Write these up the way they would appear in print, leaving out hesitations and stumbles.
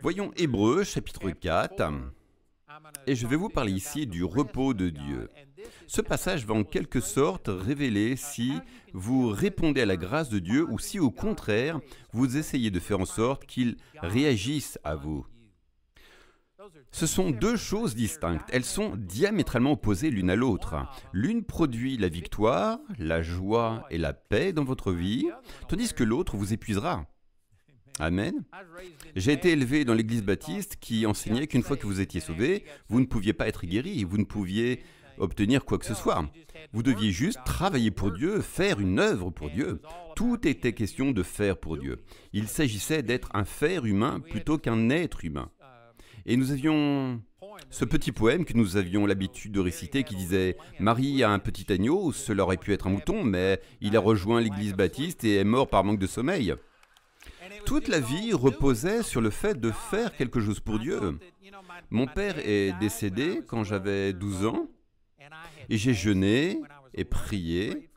Voyons Hébreux chapitre 4, et je vais vous parler ici du repos de Dieu. Ce passage va en quelque sorte révéler si vous répondez à la grâce de Dieu ou si au contraire, vous essayez de faire en sorte qu'il réagisse à vous. Ce sont deux choses distinctes, elles sont diamétralement opposées l'une à l'autre. L'une produit la victoire, la joie et la paix dans votre vie, tandis que l'autre vous épuisera. Amen. J'ai été élevé dans l'église baptiste qui enseignait qu'une fois que vous étiez sauvé, vous ne pouviez pas être guéri, vous ne pouviez obtenir quoi que ce soit. Vous deviez juste travailler pour Dieu, faire une œuvre pour Dieu. Tout était question de faire pour Dieu. Il s'agissait d'être un faire humain plutôt qu'un être humain. Et nous avions ce petit poème que nous avions l'habitude de réciter qui disait « Marie a un petit agneau, cela aurait pu être un mouton, mais il a rejoint l'église baptiste et est mort par manque de sommeil. » Toute la vie reposait sur le fait de faire quelque chose pour Dieu. Mon père est décédé quand j'avais 12 ans et j'ai jeûné et prié.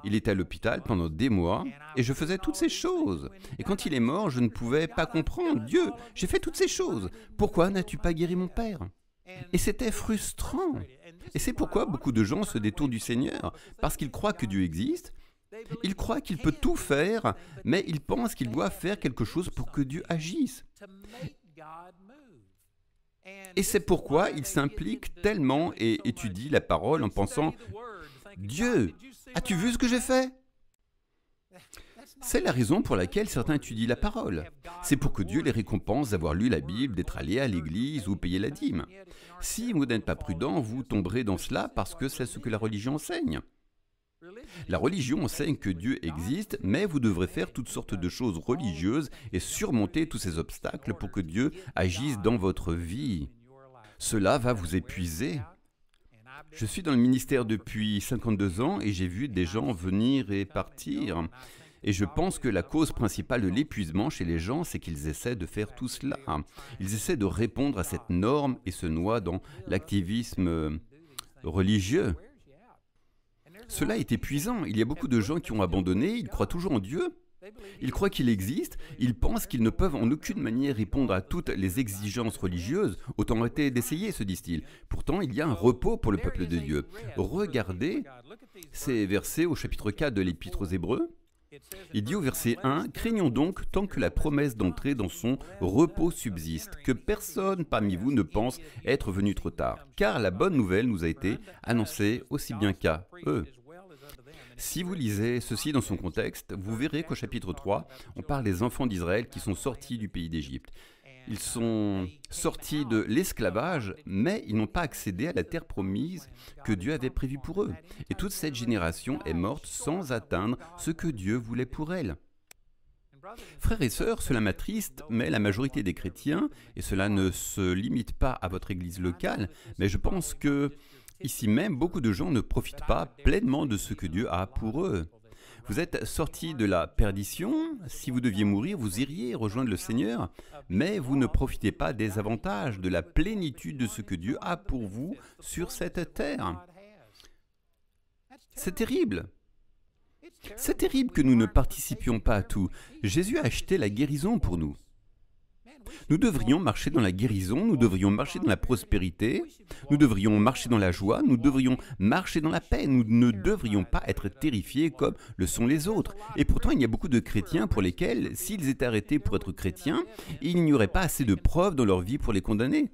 Il était à l'hôpital pendant des mois et je faisais toutes ces choses. Et quand il est mort, je ne pouvais pas comprendre. Dieu, j'ai fait toutes ces choses. Pourquoi n'as-tu pas guéri mon père? Et c'était frustrant. Et c'est pourquoi beaucoup de gens se détournent du Seigneur, parce qu'ils croient que Dieu existe. Ils croient qu'il peut tout faire, mais ils pensent qu'ils doivent faire quelque chose pour que Dieu agisse. Et c'est pourquoi ils s'impliquent tellement et étudient la parole en pensant « Dieu, as-tu vu ce que j'ai fait ?» C'est la raison pour laquelle certains étudient la parole. C'est pour que Dieu les récompense d'avoir lu la Bible, d'être allés à l'église ou payer la dîme. Si vous n'êtes pas prudent, vous tomberez dans cela parce que c'est ce que la religion enseigne. La religion enseigne que Dieu existe, mais vous devrez faire toutes sortes de choses religieuses et surmonter tous ces obstacles pour que Dieu agisse dans votre vie. Cela va vous épuiser. Je suis dans le ministère depuis 52 ans et j'ai vu des gens venir et partir. Et je pense que la cause principale de l'épuisement chez les gens, c'est qu'ils essaient de faire tout cela. Ils essaient de répondre à cette norme et se noient dans l'activisme religieux. Cela est épuisant. Il y a beaucoup de gens qui ont abandonné, ils croient toujours en Dieu. Ils croient qu'il existe, ils pensent qu'ils ne peuvent en aucune manière répondre à toutes les exigences religieuses. Autant arrêter d'essayer, se disent-ils. Pourtant, il y a un repos pour le peuple de Dieu. Regardez ces versets au chapitre 4 de l'Épître aux Hébreux. Il dit au verset 1, « Craignons donc, tant que la promesse d'entrer dans son repos subsiste, que personne parmi vous ne pense être venu trop tard, car la bonne nouvelle nous a été annoncée aussi bien qu'à eux. » Si vous lisez ceci dans son contexte, vous verrez qu'au chapitre 3, on parle des enfants d'Israël qui sont sortis du pays d'Égypte. Ils sont sortis de l'esclavage, mais ils n'ont pas accédé à la terre promise que Dieu avait prévue pour eux. Et toute cette génération est morte sans atteindre ce que Dieu voulait pour elle. Frères et sœurs, cela m'attriste, mais la majorité des chrétiens, et cela ne se limite pas à votre église locale, mais je pense que ici même, beaucoup de gens ne profitent pas pleinement de ce que Dieu a pour eux. Vous êtes sortis de la perdition, si vous deviez mourir, vous iriez rejoindre le Seigneur, mais vous ne profitez pas des avantages, de la plénitude de ce que Dieu a pour vous sur cette terre. C'est terrible. C'est terrible que nous ne participions pas à tout. Jésus a acheté la guérison pour nous. Nous devrions marcher dans la guérison, nous devrions marcher dans la prospérité, nous devrions marcher dans la joie, nous devrions marcher dans la paix, nous ne devrions pas être terrifiés comme le sont les autres. Et pourtant, il y a beaucoup de chrétiens pour lesquels, s'ils étaient arrêtés pour être chrétiens, il n'y aurait pas assez de preuves dans leur vie pour les condamner.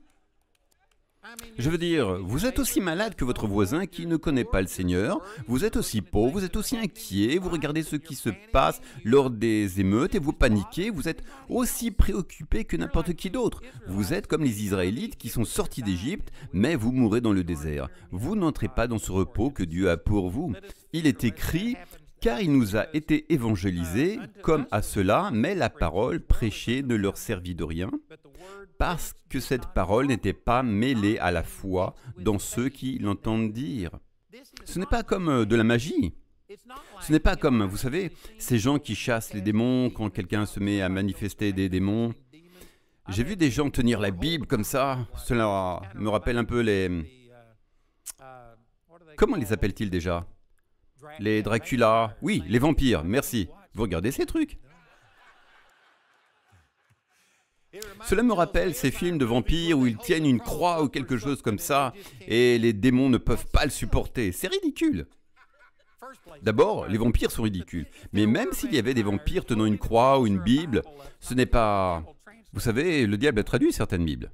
Je veux dire, vous êtes aussi malade que votre voisin qui ne connaît pas le Seigneur, vous êtes aussi pauvre, vous êtes aussi inquiet, vous regardez ce qui se passe lors des émeutes et vous paniquez, vous êtes aussi préoccupé que n'importe qui d'autre. Vous êtes comme les Israélites qui sont sortis d'Égypte, mais vous mourrez dans le désert. Vous n'entrez pas dans ce repos que Dieu a pour vous. Il est écrit, car il nous a été évangélisés comme à cela, mais la parole prêchée ne leur servit de rien, parce que cette parole n'était pas mêlée à la foi dans ceux qui l'entendent dire. Ce n'est pas comme de la magie. Ce n'est pas comme, vous savez, ces gens qui chassent les démons quand quelqu'un se met à manifester des démons. J'ai vu des gens tenir la Bible comme ça. Cela me rappelle un peu les... Comment les appellent-ils déjà? Les Dracula. Oui, les vampires, merci. Vous regardez ces trucs? Cela me rappelle ces films de vampires où ils tiennent une croix ou quelque chose comme ça, et les démons ne peuvent pas le supporter. C'est ridicule. D'abord, les vampires sont ridicules. Mais même s'il y avait des vampires tenant une croix ou une Bible, ce n'est pas... Vous savez, le diable a traduit certaines Bibles.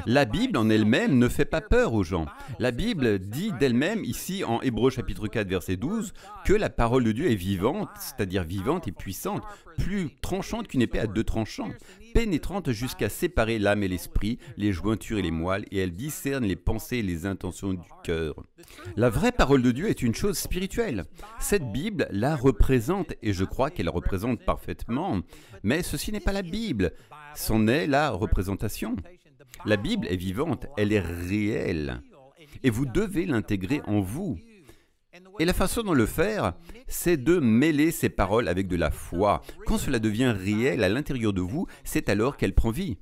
La Bible en elle-même ne fait pas peur aux gens. La Bible dit d'elle-même, ici en Hébreux chapitre 4, verset 12, que la parole de Dieu est vivante, c'est-à-dire vivante et puissante, plus tranchante qu'une épée à deux tranchants, pénétrante jusqu'à séparer l'âme et l'esprit, les jointures et les moelles, et elle discerne les pensées et les intentions du cœur. La vraie parole de Dieu est une chose spirituelle. Cette Bible la représente, et je crois qu'elle la représente parfaitement, mais ceci n'est pas la Bible, c'en est la représentation. La Bible est vivante, elle est réelle, et vous devez l'intégrer en vous. Et la façon de le faire, c'est de mêler ces paroles avec de la foi. Quand cela devient réel à l'intérieur de vous, c'est alors qu'elle prend vie.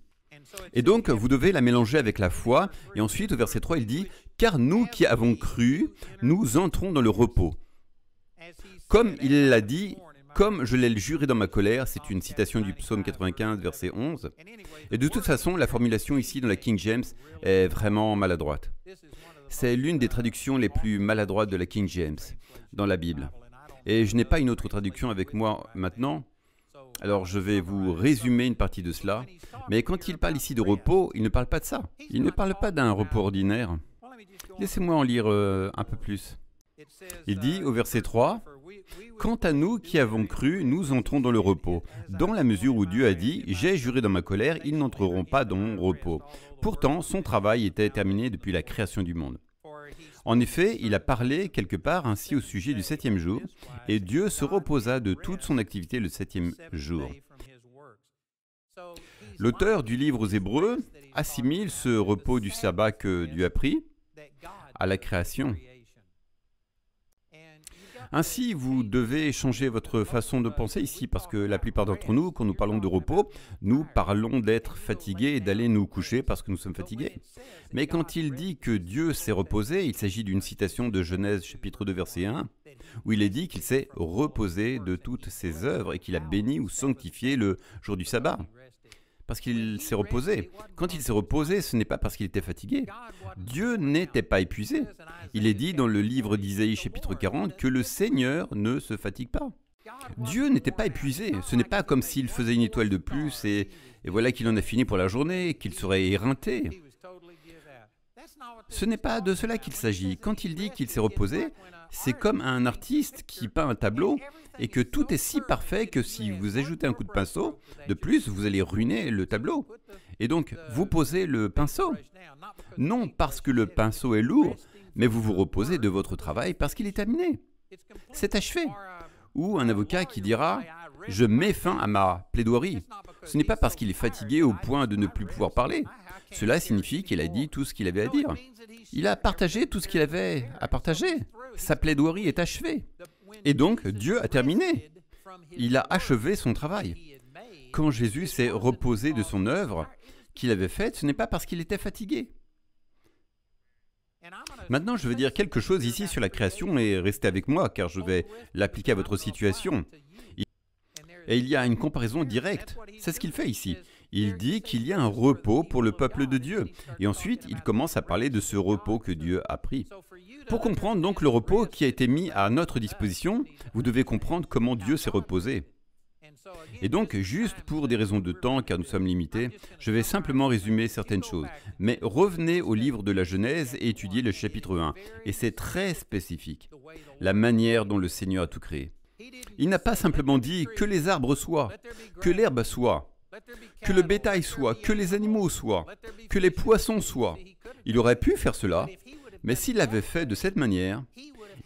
Et donc, vous devez la mélanger avec la foi, et ensuite, au verset 3, il dit « Car nous qui avons cru, nous entrons dans le repos. » Comme il l'a dit, comme je l'ai juré dans ma colère, c'est une citation du psaume 95, verset 11. Et de toute façon, la formulation ici dans la King James est vraiment maladroite. C'est l'une des traductions les plus maladroites de la King James dans la Bible. Et je n'ai pas une autre traduction avec moi maintenant, alors je vais vous résumer une partie de cela. Mais quand il parle ici de repos, il ne parle pas de ça. Il ne parle pas d'un repos ordinaire. Laissez-moi en lire un peu plus. Il dit au verset 3, « Quant à nous qui avons cru, nous entrons dans le repos, dans la mesure où Dieu a dit, « J'ai juré dans ma colère, ils n'entreront pas dans mon repos. » Pourtant, son travail était terminé depuis la création du monde. En effet, il a parlé quelque part ainsi au sujet du septième jour, et Dieu se reposa de toute son activité le septième jour. L'auteur du livre aux Hébreux assimile ce repos du sabbat que Dieu a pris à la création. Ainsi, vous devez changer votre façon de penser ici, parce que la plupart d'entre nous, quand nous parlons de repos, nous parlons d'être fatigués et d'aller nous coucher parce que nous sommes fatigués. Mais quand il dit que Dieu s'est reposé, il s'agit d'une citation de Genèse chapitre 2, verset 1, où il est dit qu'il s'est reposé de toutes ses œuvres et qu'il a béni ou sanctifié le jour du sabbat. Parce qu'il s'est reposé. Quand il s'est reposé, ce n'est pas parce qu'il était fatigué. Dieu n'était pas épuisé. Il est dit dans le livre d'Isaïe chapitre 40 que le Seigneur ne se fatigue pas. Dieu n'était pas épuisé. Ce n'est pas comme s'il faisait une étoile de plus et voilà qu'il en a fini pour la journée, qu'il serait éreinté. Ce n'est pas de cela qu'il s'agit. Quand il dit qu'il s'est reposé, c'est comme un artiste qui peint un tableau et que tout est si parfait que si vous ajoutez un coup de pinceau, de plus, vous allez ruiner le tableau. Et donc, vous posez le pinceau. Non parce que le pinceau est lourd, mais vous vous reposez de votre travail parce qu'il est terminé. C'est achevé. Ou un avocat qui dira « Je mets fin à ma plaidoirie ». Ce n'est pas parce qu'il est fatigué au point de ne plus pouvoir parler. Cela signifie qu'il a dit tout ce qu'il avait à dire. Il a partagé tout ce qu'il avait à partager. Sa plaidoirie est achevée. Et donc, Dieu a terminé. Il a achevé son travail. Quand Jésus s'est reposé de son œuvre qu'il avait faite, ce n'est pas parce qu'il était fatigué. Maintenant, je vais dire quelque chose ici sur la création et restez avec moi, car je vais l'appliquer à votre situation. Et il y a une comparaison directe. C'est ce qu'il fait ici. Il dit qu'il y a un repos pour le peuple de Dieu. Et ensuite, il commence à parler de ce repos que Dieu a pris. Pour comprendre donc le repos qui a été mis à notre disposition, vous devez comprendre comment Dieu s'est reposé. Et donc, juste pour des raisons de temps, car nous sommes limités, je vais simplement résumer certaines choses. Mais revenez au livre de la Genèse et étudiez le chapitre 1. Et c'est très spécifique, la manière dont le Seigneur a tout créé. Il n'a pas simplement dit que les arbres soient, que l'herbe soit, que le bétail soit, que les animaux soient, que les poissons soient. Il aurait pu faire cela, mais s'il l'avait fait de cette manière,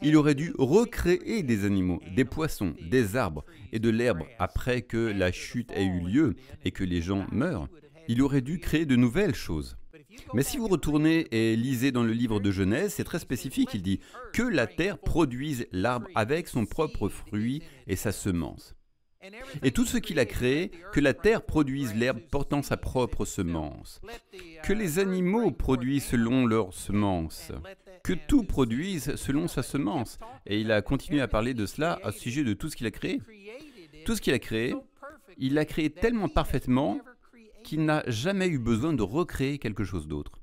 il aurait dû recréer des animaux, des poissons, des arbres et de l'herbe après que la chute ait eu lieu et que les gens meurent. Il aurait dû créer de nouvelles choses. Mais si vous retournez et lisez dans le livre de Genèse, c'est très spécifique. Il dit que la terre produise l'arbre avec son propre fruit et sa semence. Et tout ce qu'il a créé, que la terre produise l'herbe portant sa propre semence, que les animaux produisent selon leur semence, que tout produise selon sa semence. Et il a continué à parler de cela au sujet de tout ce qu'il a créé. Tout ce qu'il a créé, il l'a créé tellement parfaitement qu'il n'a jamais eu besoin de recréer quelque chose d'autre.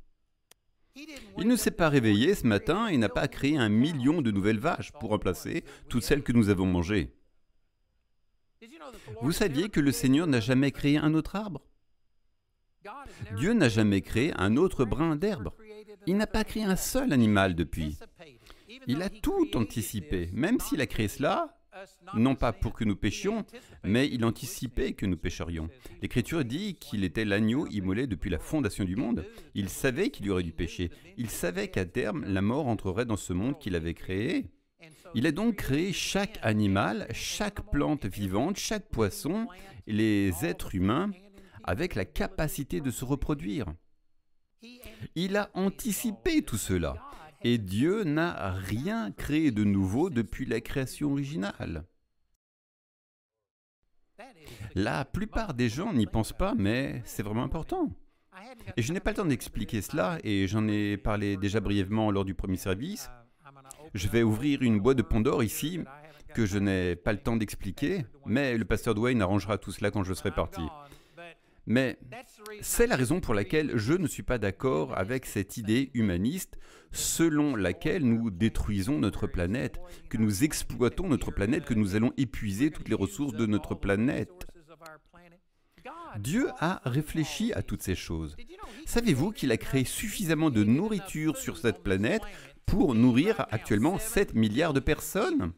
Il ne s'est pas réveillé ce matin et n'a pas créé 1 million de nouvelles vaches pour remplacer toutes celles que nous avons mangées. Vous saviez que le Seigneur n'a jamais créé un autre arbre? Dieu n'a jamais créé un autre brin d'herbe. Il n'a pas créé un seul animal depuis. Il a tout anticipé, même s'il a créé cela, non pas pour que nous péchions, mais il anticipait que nous pécherions. L'Écriture dit qu'il était l'agneau immolé depuis la fondation du monde. Il savait qu'il y aurait du péché. Il savait qu'à terme, la mort entrerait dans ce monde qu'il avait créé. Il a donc créé chaque animal, chaque plante vivante, chaque poisson, et les êtres humains, avec la capacité de se reproduire. Il a anticipé tout cela. Et Dieu n'a rien créé de nouveau depuis la création originale. La plupart des gens n'y pensent pas, mais c'est vraiment important. Et je n'ai pas le temps d'expliquer cela, et j'en ai parlé déjà brièvement lors du premier service. Je vais ouvrir une boîte de Pandore ici, que je n'ai pas le temps d'expliquer, mais le pasteur Dwayne arrangera tout cela quand je serai parti. Mais c'est la raison pour laquelle je ne suis pas d'accord avec cette idée humaniste selon laquelle nous détruisons notre planète, que nous exploitons notre planète, que nous allons épuiser toutes les ressources de notre planète. Dieu a réfléchi à toutes ces choses. Savez-vous qu'il a créé suffisamment de nourriture sur cette planète pour nourrir actuellement 7 milliards de personnes ?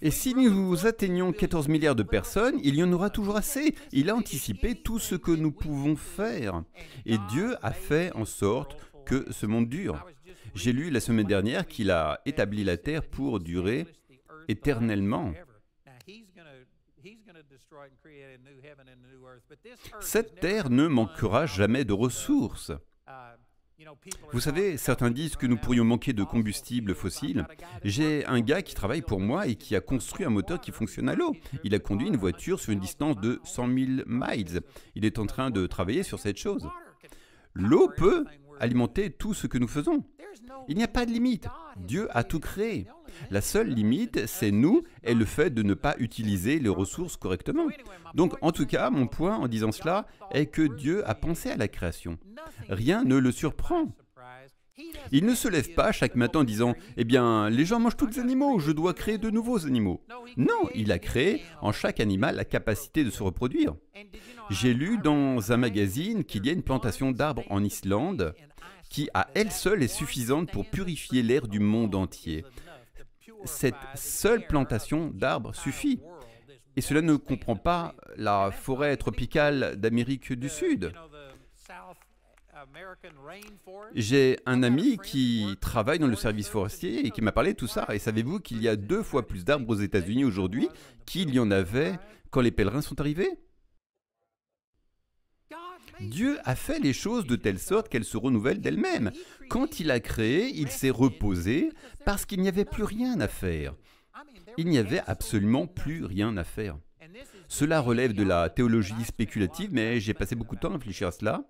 Et si nous atteignons 14 milliards de personnes, il y en aura toujours assez. Il a anticipé tout ce que nous pouvons faire. Et Dieu a fait en sorte que ce monde dure. J'ai lu la semaine dernière qu'il a établi la terre pour durer éternellement. Cette terre ne manquera jamais de ressources. Vous savez, certains disent que nous pourrions manquer de combustible fossile. J'ai un gars qui travaille pour moi et qui a construit un moteur qui fonctionne à l'eau. Il a conduit une voiture sur une distance de 100 000 miles. Il est en train de travailler sur cette chose. L'eau peut alimenter tout ce que nous faisons. Il n'y a pas de limite. Dieu a tout créé. La seule limite, c'est nous et le fait de ne pas utiliser les ressources correctement. Donc, en tout cas, mon point en disant cela est que Dieu a pensé à la création. Rien ne le surprend. Il ne se lève pas chaque matin en disant « Eh bien, les gens mangent tous les animaux, je dois créer de nouveaux animaux. » Non, il a créé en chaque animal la capacité de se reproduire. J'ai lu dans un magazine qu'il y a une plantation d'arbres en Islande qui, à elle seule, est suffisante pour purifier l'air du monde entier. Cette seule plantation d'arbres suffit. Et cela ne comprend pas la forêt tropicale d'Amérique du Sud. J'ai un ami qui travaille dans le service forestier et qui m'a parlé de tout ça. Et savez-vous qu'il y a 2 fois plus d'arbres aux États-Unis aujourd'hui qu'il y en avait quand les pèlerins sont arrivés? Dieu a fait les choses de telle sorte qu'elles se renouvellent d'elles-mêmes. Quand il a créé, il s'est reposé parce qu'il n'y avait plus rien à faire. Il n'y avait absolument plus rien à faire. Cela relève de la théologie spéculative, mais j'ai passé beaucoup de temps à réfléchir à cela.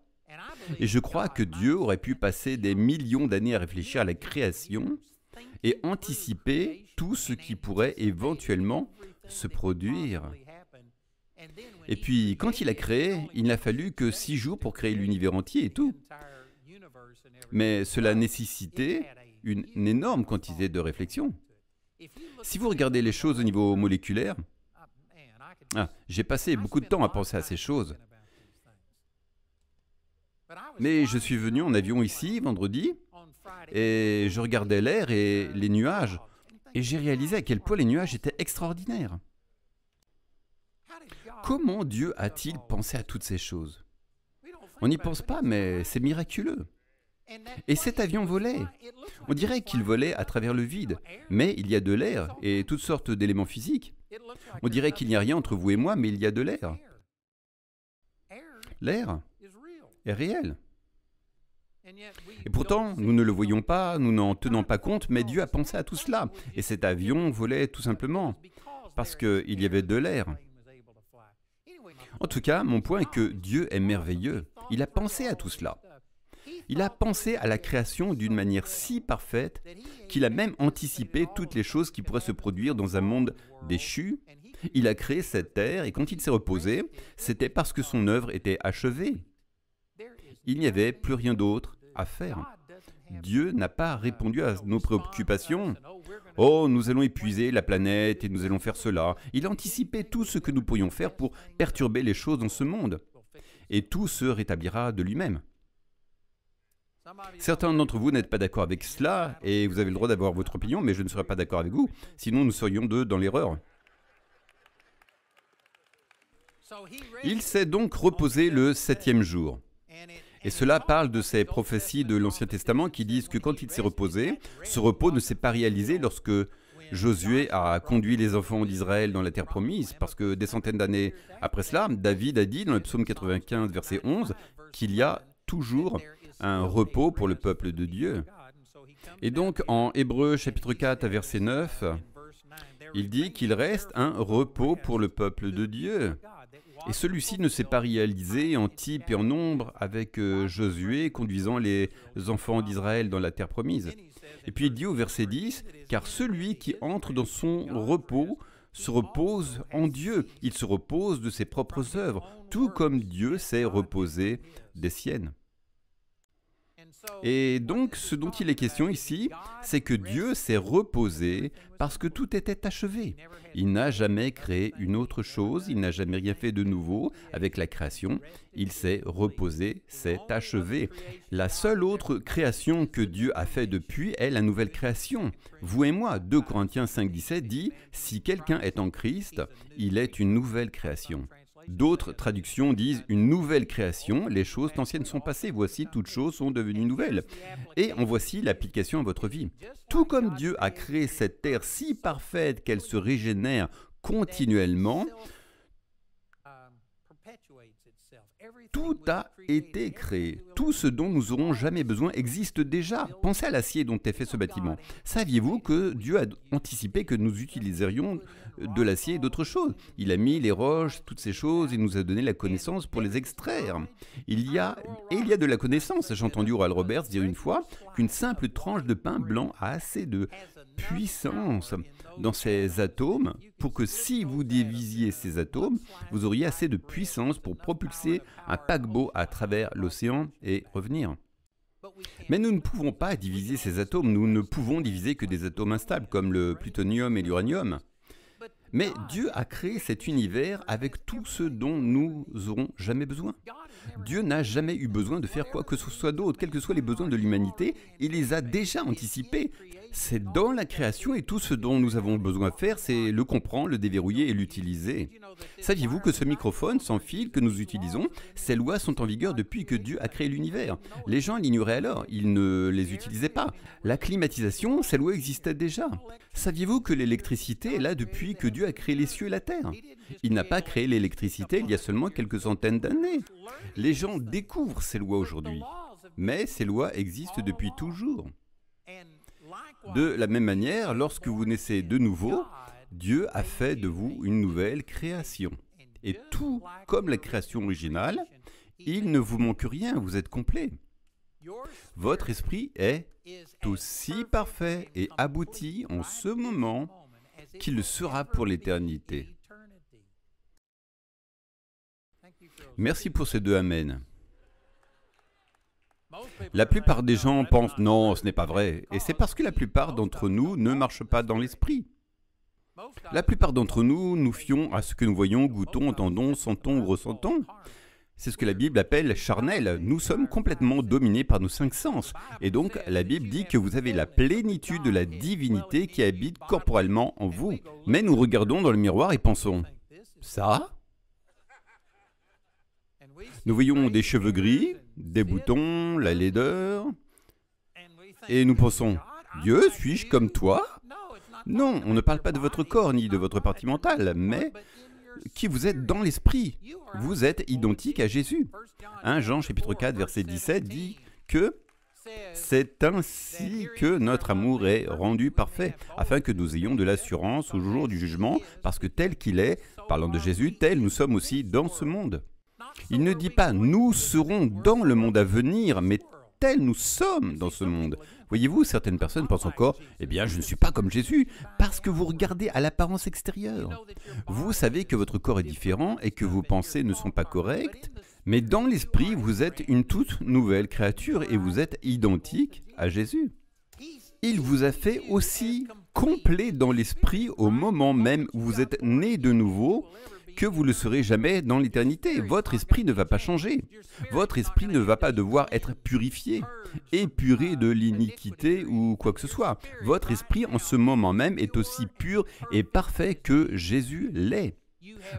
Et je crois que Dieu aurait pu passer des millions d'années à réfléchir à la création et anticiper tout ce qui pourrait éventuellement se produire. Et puis, quand il a créé, il n'a fallu que 6 jours pour créer l'univers entier et tout. Mais cela nécessitait une énorme quantité de réflexion. Si vous regardez les choses au niveau moléculaire, j'ai passé beaucoup de temps à penser à ces choses. Mais je suis venu en avion ici, vendredi, et je regardais l'air et les nuages, et j'ai réalisé à quel point les nuages étaient extraordinaires. Comment Dieu a-t-il pensé à toutes ces choses? On n'y pense pas, mais c'est miraculeux. Et cet avion volait. On dirait qu'il volait à travers le vide, mais il y a de l'air et toutes sortes d'éléments physiques. On dirait qu'il n'y a rien entre vous et moi, mais il y a de l'air. L'air est réel. Et pourtant, nous ne le voyons pas, nous n'en tenons pas compte, mais Dieu a pensé à tout cela. Et cet avion volait tout simplement parce qu'il y avait de l'air. En tout cas, mon point est que Dieu est merveilleux. Il a pensé à tout cela. Il a pensé à la création d'une manière si parfaite qu'il a même anticipé toutes les choses qui pourraient se produire dans un monde déchu. Il a créé cette terre et quand il s'est reposé, c'était parce que son œuvre était achevée. Il n'y avait plus rien d'autre à faire. Dieu n'a pas répondu à nos préoccupations. « Oh, nous allons épuiser la planète et nous allons faire cela. » Il a anticipé tout ce que nous pourrions faire pour perturber les choses dans ce monde. Et tout se rétablira de lui-même. Certains d'entre vous n'êtes pas d'accord avec cela et vous avez le droit d'avoir votre opinion, mais je ne serai pas d'accord avec vous, sinon nous serions deux dans l'erreur. Il s'est donc reposé le 7e jour. Et cela parle de ces prophéties de l'Ancien Testament qui disent que quand il s'est reposé, ce repos ne s'est pas réalisé lorsque Josué a conduit les enfants d'Israël dans la terre promise, parce que des centaines d'années après cela, David a dit dans le psaume 95, verset 11, qu'il y a toujours un repos pour le peuple de Dieu. Et donc en Hébreux chapitre 4, verset 9, il dit qu'il reste un repos pour le peuple de Dieu. Et celui-ci ne s'est pas réalisé en type et en nombre avec Josué conduisant les enfants d'Israël dans la terre promise. Et puis il dit au verset 10, « Car celui qui entre dans son repos se repose en Dieu. Il se repose de ses propres œuvres, tout comme Dieu s'est reposé des siennes. » Et donc, ce dont il est question ici, c'est que Dieu s'est reposé parce que tout était achevé. Il n'a jamais créé une autre chose, il n'a jamais rien fait de nouveau avec la création. Il s'est reposé, c'est achevé. La seule autre création que Dieu a fait depuis est la nouvelle création. Vous et moi, 2 Corinthiens 5, 17 dit « Si quelqu'un est en Christ, il est une nouvelle création ». D'autres traductions disent « une nouvelle création, les choses anciennes sont passées, voici toutes choses sont devenues nouvelles ». Et en voici l'application à votre vie. Tout comme Dieu a créé cette terre si parfaite qu'elle se régénère continuellement, tout a été créé. Tout ce dont nous n'aurons jamais besoin existe déjà. Pensez à l'acier dont est fait ce bâtiment. Saviez-vous que Dieu a anticipé que nous utiliserions de l'acier et d'autres choses? Il a mis les roches, toutes ces choses, et nous a donné la connaissance pour les extraire. Il y a de la connaissance. J'ai entendu Oral Roberts dire une fois qu'une simple tranche de pain blanc a assez de puissance dans ces atomes pour que si vous divisiez ces atomes, vous auriez assez de puissance pour propulser un paquebot à travers l'océan et revenir. Mais nous ne pouvons pas diviser ces atomes, nous ne pouvons diviser que des atomes instables comme le plutonium et l'uranium. Mais Dieu a créé cet univers avec tout ce dont nous n'aurons jamais besoin. Dieu n'a jamais eu besoin de faire quoi que ce soit d'autre, quels que soient les besoins de l'humanité, il les a déjà anticipés. C'est dans la création et tout ce dont nous avons besoin de faire, c'est le comprendre, le déverrouiller et l'utiliser. Saviez-vous que ce microphone sans fil que nous utilisons, ces lois sont en vigueur depuis que Dieu a créé l'univers? Les gens l'ignoraient alors, ils ne les utilisaient pas. La climatisation, ces lois existaient déjà. Saviez-vous que l'électricité est là depuis que Dieu a créé les cieux et la terre? Il n'a pas créé l'électricité il y a seulement quelques centaines d'années. Les gens découvrent ces lois aujourd'hui, mais ces lois existent depuis toujours. De la même manière, lorsque vous naissez de nouveau, Dieu a fait de vous une nouvelle création. Et tout comme la création originale, il ne vous manque rien, vous êtes complet. Votre esprit est aussi parfait et abouti en ce moment qu'il le sera pour l'éternité. Merci pour ces 2 amens. La plupart des gens pensent « non, ce n'est pas vrai », et c'est parce que la plupart d'entre nous ne marchent pas dans l'esprit. La plupart d'entre nous nous fions à ce que nous voyons, goûtons, entendons, sentons ou ressentons. C'est ce que la Bible appelle charnel. Nous sommes complètement dominés par nos 5 sens. Et donc, la Bible dit que vous avez la plénitude de la divinité qui habite corporellement en vous. Mais nous regardons dans le miroir et pensons « ça ?» Nous voyons des cheveux gris, des boutons, la laideur, et nous pensons « Dieu, suis-je comme toi ?» Non, on ne parle pas de votre corps ni de votre partie mentale, mais qui vous êtes dans l'esprit. Vous êtes identique à Jésus. 1 Jean chapitre 4, verset 17 dit que c'est ainsi que notre amour est rendu parfait, afin que nous ayons de l'assurance au jour du jugement, parce que tel qu'il est, parlant de Jésus, tel nous sommes aussi dans ce monde. Il ne dit pas « nous serons dans le monde à venir », mais tels nous sommes dans ce monde. Voyez-vous, certaines personnes pensent encore, eh bien, je ne suis pas comme Jésus, parce que vous regardez à l'apparence extérieure. Vous savez que votre corps est différent et que vos pensées ne sont pas correctes, mais dans l'esprit, vous êtes une toute nouvelle créature et vous êtes identique à Jésus. Il vous a fait aussi complet dans l'esprit au moment même où vous êtes né de nouveau, que vous ne le serez jamais dans l'éternité. Votre esprit ne va pas changer. Votre esprit ne va pas devoir être purifié, épuré de l'iniquité ou quoi que ce soit. Votre esprit en ce moment même est aussi pur et parfait que Jésus l'est.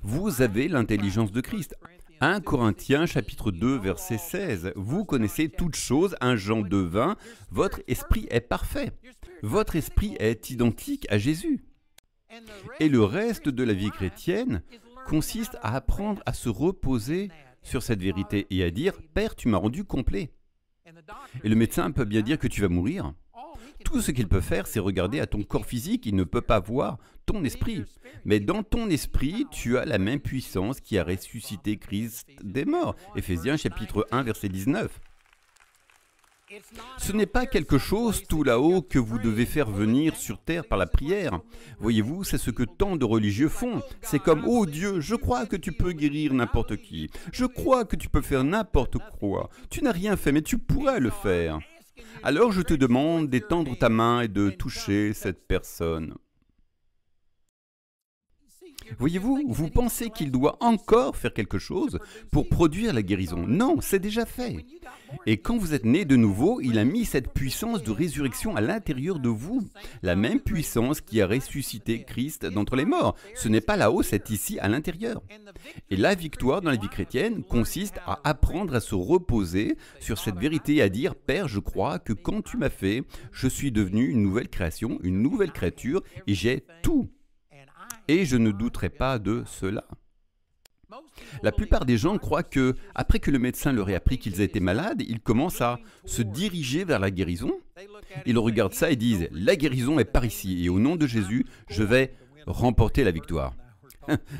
Vous avez l'intelligence de Christ. 1 Corinthiens chapitre 2 verset 16. Vous connaissez toutes choses, 1 Jean 2, 20. Votre esprit est parfait. Votre esprit est identique à Jésus. Et le reste de la vie chrétienne consiste à apprendre à se reposer sur cette vérité et à dire « Père, tu m'as rendu complet ». Et le médecin peut bien dire que tu vas mourir. Tout ce qu'il peut faire, c'est regarder à ton corps physique, il ne peut pas voir ton esprit. Mais dans ton esprit, tu as la même puissance qui a ressuscité Christ des morts. Éphésiens chapitre 1 verset 19. Ce n'est pas quelque chose tout là-haut que vous devez faire venir sur terre par la prière. Voyez-vous, c'est ce que tant de religieux font. C'est comme « Oh Dieu, je crois que tu peux guérir n'importe qui. Je crois que tu peux faire n'importe quoi. Tu n'as rien fait, mais tu pourrais le faire. Alors je te demande d'étendre ta main et de toucher cette personne. » Voyez-vous, vous pensez qu'il doit encore faire quelque chose pour produire la guérison. Non, c'est déjà fait. Et quand vous êtes né de nouveau, il a mis cette puissance de résurrection à l'intérieur de vous. La même puissance qui a ressuscité Christ d'entre les morts. Ce n'est pas là-haut, c'est ici, à l'intérieur. Et la victoire dans la vie chrétienne consiste à apprendre à se reposer sur cette vérité et à dire « Père, je crois que quand tu m'as fait, je suis devenu une nouvelle création, une nouvelle créature et j'ai tout. Et je ne douterai pas de cela. » La plupart des gens croient que, après que le médecin leur ait appris qu'ils étaient malades, ils commencent à se diriger vers la guérison. Ils regardent ça et disent « La guérison est par ici, et au nom de Jésus, je vais remporter la victoire. »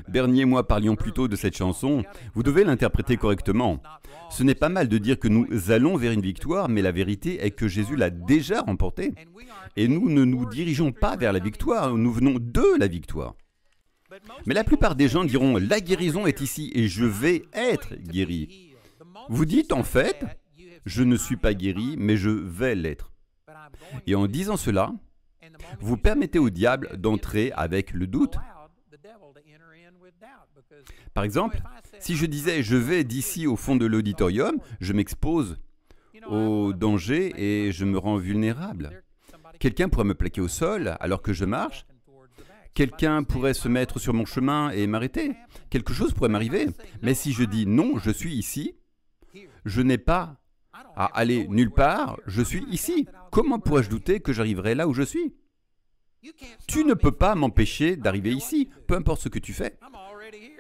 Bernier et moi parlions plutôt de cette chanson. Vous devez l'interpréter correctement. Ce n'est pas mal de dire que nous allons vers une victoire, mais la vérité est que Jésus l'a déjà remportée. Et nous ne nous dirigeons pas vers la victoire, nous venons de la victoire. Mais la plupart des gens diront « La guérison est ici et je vais être guéri. » Vous dites en fait « Je ne suis pas guéri, mais je vais l'être. » Et en disant cela, vous permettez au diable d'entrer avec le doute. Par exemple, si je disais « Je vais d'ici au fond de l'auditorium », je m'expose au danger et je me rends vulnérable. Quelqu'un pourrait me plaquer au sol alors que je marche. Quelqu'un pourrait se mettre sur mon chemin et m'arrêter. Quelque chose pourrait m'arriver. Mais si je dis non, je suis ici, je n'ai pas à aller nulle part, je suis ici. Comment pourrais-je douter que j'arriverai là où je suis? Tu ne peux pas m'empêcher d'arriver ici, peu importe ce que tu fais.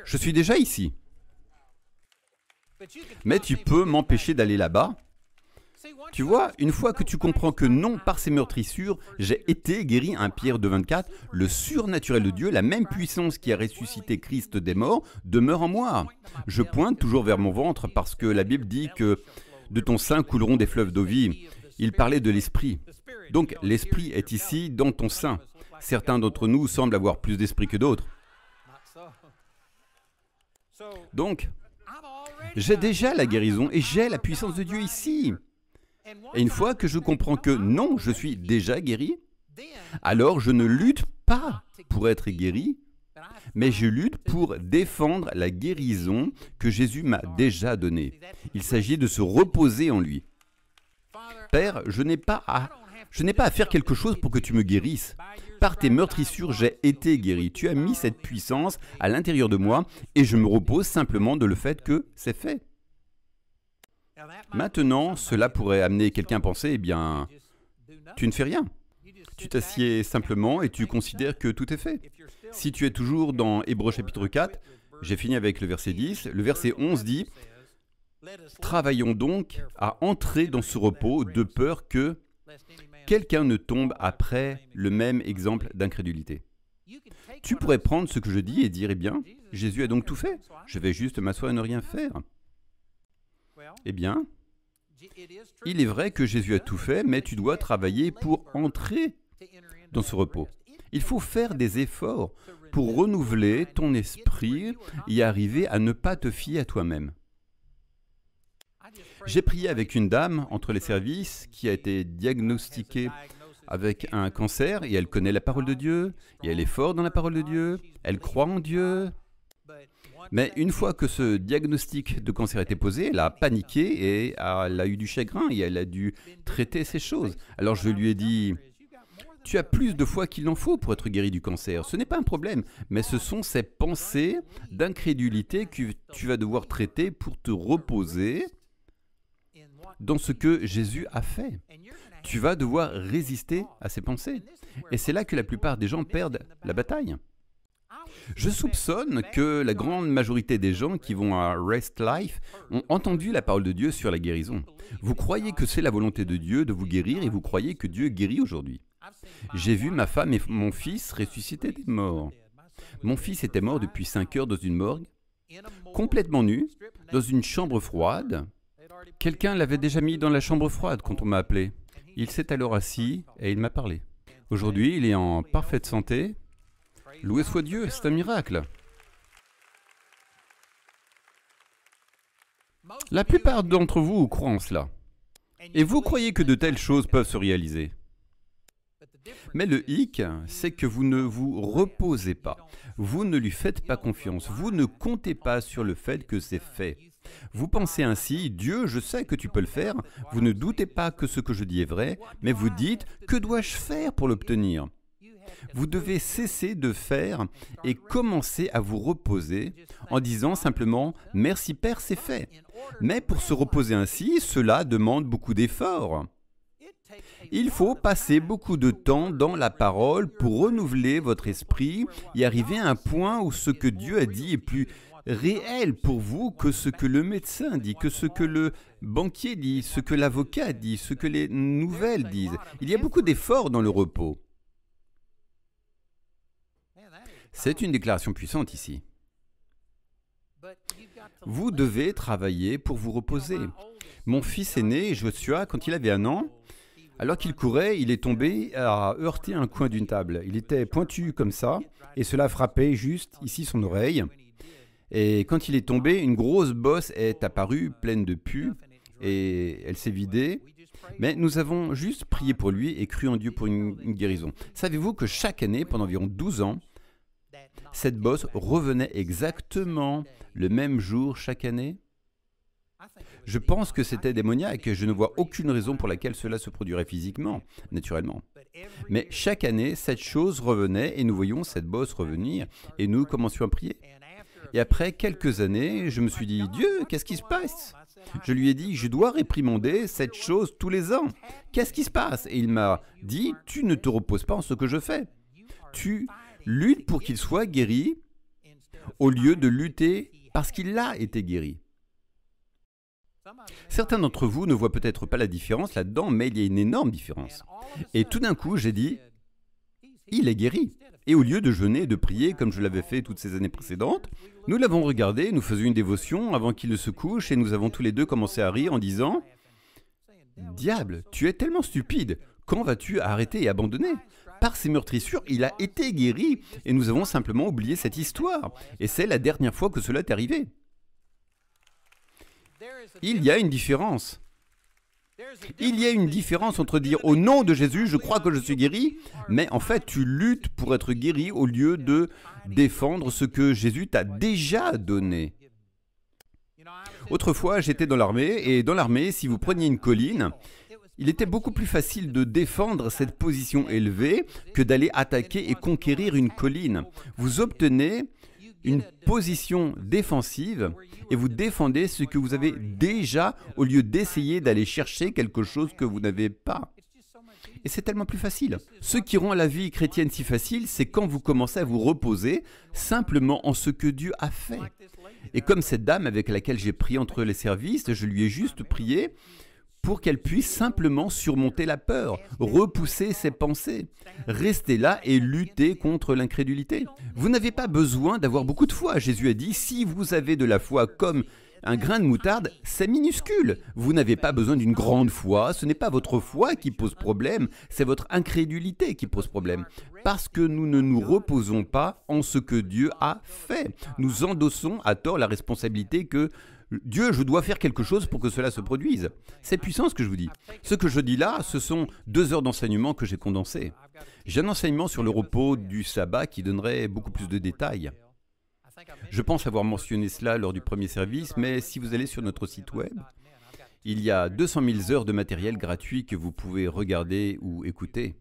Je suis déjà ici. Mais tu peux m'empêcher d'aller là-bas. Tu vois, une fois que tu comprends que non, par ces meurtrissures, j'ai été guéri, 1 Pierre 2, 24, le surnaturel de Dieu, la même puissance qui a ressuscité Christ des morts, demeure en moi. Je pointe toujours vers mon ventre parce que la Bible dit que de ton sein couleront des fleuves d'eau vive. Il parlait de l'esprit. Donc l'esprit est ici, dans ton sein. Certains d'entre nous semblent avoir plus d'esprit que d'autres. Donc, j'ai déjà la guérison et j'ai la puissance de Dieu ici. Et une fois que je comprends que non, je suis déjà guéri, alors je ne lutte pas pour être guéri, mais je lutte pour défendre la guérison que Jésus m'a déjà donnée. Il s'agit de se reposer en lui. Père, je n'ai pas à faire quelque chose pour que tu me guérisses. Par tes meurtrissures, j'ai été guéri. Tu as mis cette puissance à l'intérieur de moi et je me repose simplement de le fait que c'est fait. Maintenant, cela pourrait amener quelqu'un à penser, eh bien, tu ne fais rien. Tu t'assieds simplement et tu considères que tout est fait. Si tu es toujours dans Hébreux chapitre 4, j'ai fini avec le verset 10, le verset 11 dit « Travaillons donc à entrer dans ce repos de peur que quelqu'un ne tombe après le même exemple d'incrédulité. » Tu pourrais prendre ce que je dis et dire « Eh bien, Jésus a donc tout fait. Je vais juste m'asseoir et ne rien faire. » Eh bien, Il est vrai que Jésus a tout fait, mais tu dois travailler pour entrer dans ce repos. Il faut faire des efforts pour renouveler ton esprit et arriver à ne pas te fier à toi-même. J'ai prié avec une dame entre les services qui a été diagnostiquée avec un cancer et elle connaît la parole de Dieu et elle est forte dans la parole de Dieu, elle croit en Dieu. Mais une fois que ce diagnostic de cancer a été posé, elle a paniqué et elle a eu du chagrin et elle a dû traiter ces choses. Alors je lui ai dit, tu as plus de foi qu'il en faut pour être guéri du cancer. Ce n'est pas un problème, mais ce sont ces pensées d'incrédulité que tu vas devoir traiter pour te reposer dans ce que Jésus a fait. Tu vas devoir résister à ces pensées. Et c'est là que la plupart des gens perdent la bataille. Je soupçonne que la grande majorité des gens qui vont à Rest Life ont entendu la parole de Dieu sur la guérison. Vous croyez que c'est la volonté de Dieu de vous guérir et vous croyez que Dieu guérit aujourd'hui. J'ai vu ma femme et mon fils ressusciter des morts. Mon fils était mort depuis 5 heures dans une morgue, complètement nu, dans une chambre froide. Quelqu'un l'avait déjà mis dans la chambre froide quand on m'a appelé. Il s'est alors assis et il m'a parlé. Aujourd'hui, il est en parfaite santé. Loué soit Dieu, c'est un miracle. La plupart d'entre vous croient en cela. Et vous croyez que de telles choses peuvent se réaliser. Mais le hic, c'est que vous ne vous reposez pas. Vous ne lui faites pas confiance. Vous ne comptez pas sur le fait que c'est fait. Vous pensez ainsi, Dieu, je sais que tu peux le faire. Vous ne doutez pas que ce que je dis est vrai, mais vous dites, que dois-je faire pour l'obtenir ? Vous devez cesser de faire et commencer à vous reposer en disant simplement « Merci Père, c'est fait ». Mais pour se reposer ainsi, cela demande beaucoup d'efforts. Il faut passer beaucoup de temps dans la parole pour renouveler votre esprit et arriver à un point où ce que Dieu a dit est plus réel pour vous que ce que le médecin dit, que ce que le banquier dit, ce que l'avocat dit, ce que les nouvelles disent. Il y a beaucoup d'efforts dans le repos. C'est une déclaration puissante ici. Vous devez travailler pour vous reposer. Mon fils aîné, Joshua, quand il avait 1 an, alors qu'il courait, il est tombé à heurter un coin d'une table. Il était pointu comme ça, et cela frappait juste ici son oreille. Et quand il est tombé, une grosse bosse est apparue, pleine de pus, et elle s'est vidée. Mais nous avons juste prié pour lui et cru en Dieu pour une guérison. Savez-vous que chaque année, pendant environ 12 ans, cette bosse revenait exactement le même jour chaque année? Je pense que c'était démoniaque et je ne vois aucune raison pour laquelle cela se produirait physiquement, naturellement. Mais chaque année, cette chose revenait et nous voyions cette bosse revenir et nous commencions à prier. Et après quelques années, je me suis dit, Dieu, qu'est-ce qui se passe? Je lui ai dit, je dois réprimander cette chose tous les ans. Qu'est-ce qui se passe? Et il m'a dit, tu ne te reposes pas en ce que je fais. Tu luttes pour qu'il soit guéri au lieu de lutter parce qu'il a été guéri. Certains d'entre vous ne voient peut-être pas la différence là-dedans, mais il y a une énorme différence. Et tout d'un coup, j'ai dit, il est guéri. Et au lieu de jeûner et de prier comme je l'avais fait toutes ces années précédentes, nous l'avons regardé, nous faisions une dévotion avant qu'il ne se couche et nous avons tous les deux commencé à rire en disant « Diable, tu es tellement stupide, quand vas-tu arrêter et abandonner ?» Par ces meurtrissures, il a été guéri et nous avons simplement oublié cette histoire. Et c'est la dernière fois que cela est arrivé. Il y a une différence. Il y a une différence entre dire « Au nom de Jésus, je crois que je suis guéri », mais en fait, tu luttes pour être guéri au lieu de défendre ce que Jésus t'a déjà donné. Autrefois, j'étais dans l'armée, et dans l'armée, si vous preniez une colline, il était beaucoup plus facile de défendre cette position élevée que d'aller attaquer et conquérir une colline. Vous obtenez une position défensive et vous défendez ce que vous avez déjà au lieu d'essayer d'aller chercher quelque chose que vous n'avez pas. Et c'est tellement plus facile. Ce qui rend la vie chrétienne si facile, c'est quand vous commencez à vous reposer simplement en ce que Dieu a fait. Et comme cette dame avec laquelle j'ai prié entre les services, je lui ai juste prié pour qu'elle puisse simplement surmonter la peur, repousser ses pensées, rester là et lutter contre l'incrédulité. Vous n'avez pas besoin d'avoir beaucoup de foi. Jésus a dit, si vous avez de la foi comme Un grain de moutarde, c'est minuscule. Vous n'avez pas besoin d'une grande foi. Ce n'est pas votre foi qui pose problème, c'est votre incrédulité qui pose problème. Parce que nous ne nous reposons pas en ce que Dieu a fait. Nous endossons à tort la responsabilité que Dieu, je dois faire quelque chose pour que cela se produise. C'est puissant ce que je vous dis. Ce que je dis là, ce sont 2 heures d'enseignement que j'ai condensées. J'ai un enseignement sur le repos du sabbat qui donnerait beaucoup plus de détails. Je pense avoir mentionné cela lors du premier service, mais si vous allez sur notre site web, il y a 200 000 heures de matériel gratuit que vous pouvez regarder ou écouter.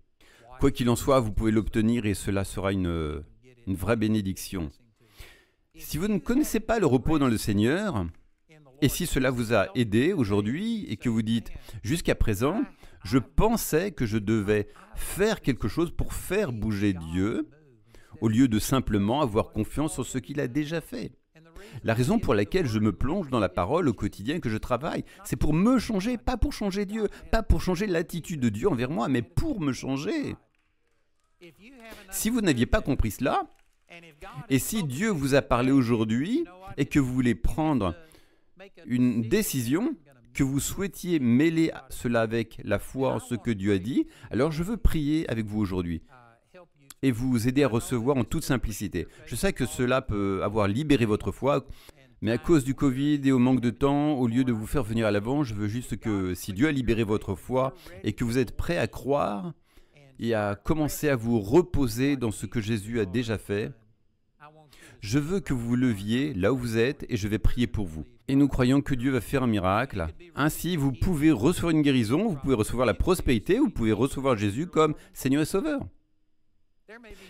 Quoi qu'il en soit, vous pouvez l'obtenir et cela sera une vraie bénédiction. Si vous ne connaissez pas le repos dans le Seigneur, et si cela vous a aidé aujourd'hui et que vous dites « Jusqu'à présent, je pensais que je devais faire quelque chose pour faire bouger Dieu, au lieu de simplement avoir confiance en ce qu'il a déjà fait. » La raison pour laquelle je me plonge dans la parole au quotidien que je travaille, c'est pour me changer, pas pour changer Dieu, pas pour changer l'attitude de Dieu envers moi, mais pour me changer. Si vous n'aviez pas compris cela, et si Dieu vous a parlé aujourd'hui et que vous voulez prendre une décision, que vous souhaitiez mêler cela avec la foi en ce que Dieu a dit, alors je veux prier avec vous aujourd'hui et vous aider à recevoir en toute simplicité. Je sais que cela peut avoir libéré votre foi, mais à cause du Covid et au manque de temps, au lieu de vous faire venir à l'avant, je veux juste que si Dieu a libéré votre foi et que vous êtes prêt à croire et à commencer à vous reposer dans ce que Jésus a déjà fait, je veux que vous vous leviez là où vous êtes et je vais prier pour vous. Et nous croyons que Dieu va faire un miracle. Ainsi, vous pouvez recevoir une guérison, vous pouvez recevoir la prospérité, vous pouvez recevoir Jésus comme Seigneur et Sauveur.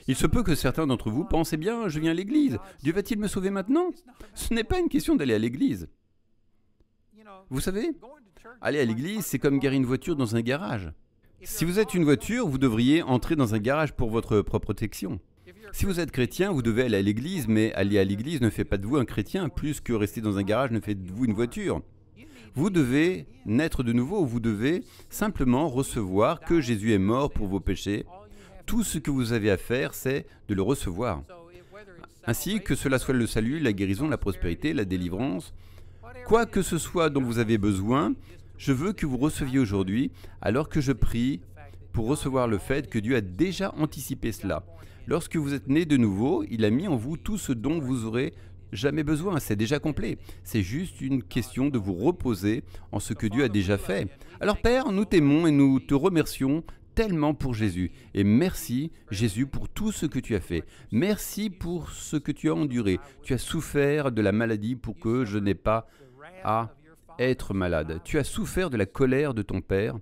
Il se peut que certains d'entre vous pensent, eh bien, je viens à l'église, Dieu va-t-il me sauver maintenant? Ce n'est pas une question d'aller à l'église. Vous savez, aller à l'église, c'est comme garer une voiture dans un garage. Si vous êtes une voiture, vous devriez entrer dans un garage pour votre propre protection. Si vous êtes chrétien, vous devez aller à l'église, mais aller à l'église ne fait pas de vous un chrétien, plus que rester dans un garage ne fait de vous une voiture. Vous devez naître de nouveau, vous devez simplement recevoir que Jésus est mort pour vos péchés. Tout ce que vous avez à faire, c'est de le recevoir. Ainsi que cela soit le salut, la guérison, la prospérité, la délivrance, quoi que ce soit dont vous avez besoin, je veux que vous receviez aujourd'hui, alors que je prie pour recevoir le fait que Dieu a déjà anticipé cela. Lorsque vous êtes né de nouveau, il a mis en vous tout ce dont vous aurez jamais besoin, c'est déjà complet. C'est juste une question de vous reposer en ce que Dieu a déjà fait. Alors Père, nous t'aimons et nous te remercions tellement pour Jésus. Et merci Jésus pour tout ce que tu as fait. Merci pour ce que tu as enduré. Tu as souffert de la maladie pour que je n'ai pas à être malade. Tu as souffert de la colère de ton Père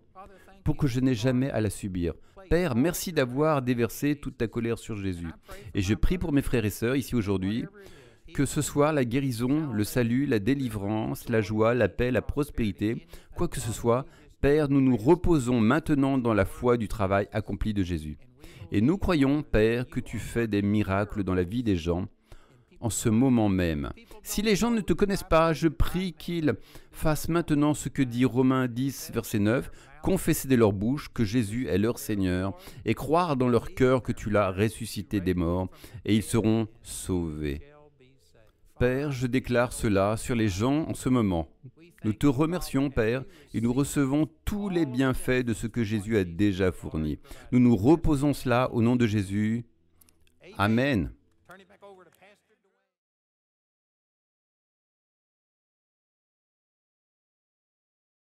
pour que je n'ai jamais à la subir. Père, merci d'avoir déversé toute ta colère sur Jésus. Et je prie pour mes frères et sœurs ici aujourd'hui, que ce soit la guérison, le salut, la délivrance, la joie, la paix, la prospérité, quoi que ce soit, Père, nous nous reposons maintenant dans la foi du travail accompli de Jésus. Et nous croyons, Père, que tu fais des miracles dans la vie des gens en ce moment même. Si les gens ne te connaissent pas, je prie qu'ils fassent maintenant ce que dit Romains 10, verset 9, confesser de leur bouche que Jésus est leur Seigneur et croire dans leur cœur que tu l'as ressuscité des morts et ils seront sauvés. Père, je déclare cela sur les gens en ce moment. Nous te remercions, Père, et nous recevons tous les bienfaits de ce que Jésus a déjà fourni. Nous nous reposons cela au nom de Jésus. Amen.